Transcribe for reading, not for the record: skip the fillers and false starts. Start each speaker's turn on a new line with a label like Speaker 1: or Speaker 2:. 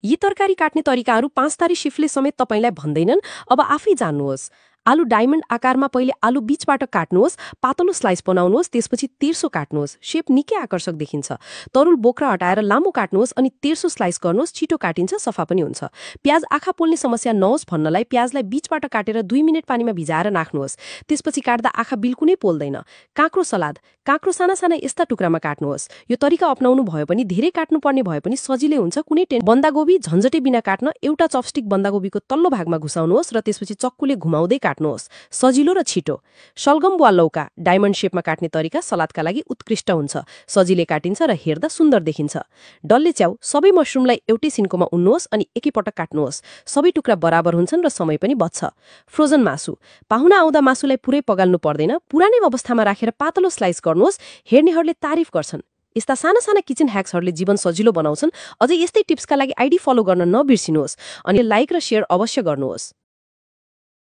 Speaker 1: यी तरकारी काट्ने तरिकाहरू 5 तारे सिफले समेत तपाईलाई भन्दैनन्। अब आफै जान्नुहोस्। आलु डायमन्ड आकारमा पहिले आलु बीचबाट काट्नुहोस्, पातलो स्लाइस बनाउनुहोस्, त्यसपछि तिर्सो काट्नुहोस्। शेप निकै आकर्षक देखिन्छ। तरुल बोक्रा हटाएर लामो काट्नुहोस् अनि तिर्सो स्लाइस गर्नुहोस्, छिटो काटिन्छ, सफा पनि हुन्छ। प्याज आँखा पोल्ने समस्या नहोस् भन्नलाई प्याजलाई बीचबाट काटेर 2 मिनेट पानीमा भिजाएर राख्नुहोस्। त्यसपछि काट्दा आँखा बिल्कुलै पोल्दैन। काँक्रो सलाद, काँक्रो साना साना यस्ता टुक्रामा काट्नुहोस्। यो तरिका अपनाउनु भयो पनि धेरै काट्नुपर्ने भए पनि सजिलै हुन्छ, कुनै बन्दागोबी झन्झटै बिना काट्न एउटा चपस्टिक बन्दागोबीको तल्लो भागमा घुसाउनुहोस् र त्यसपछि चक्कुले घुमाउँदै काट्नुहोस्। सजिलो र छिटो। शलगम वा लौका डायमन्ड शेपमा काट्ने तरिका सलादका लागि उत्कृष्ट हुन्छ। सजिलै काटिन्छ र हेर्दा सुन्दर देखिन्छ। डल्ले च्याउ, सबै मशरुमलाई एउटै सिन्कोमा उन्नुहोस् अनि एकैपटक काट्नुहोस्। सबै टुक्रा बराबर हुन्छन् र समय पनि बच्छ। फ्रोजन मासु, पाहुना आउँदा मासुलाई पुरै पगाल्नु पर्दैन, पुरानै अवस्थामा राखेर पातलो स्लाइस गर्नुहोस्। हेर्नेहरूले तारिफ गर्छन्। यस्ता साना साना किचन ह्याक्सहरूले जीवन सजिलो बनाउँछन्। अझै यस्तै टिप्सका लागि आइडी फलो गर्न नबिर्सिनुहोस् अनि लाइक र शेयर अवश्य गर्नुहोस्।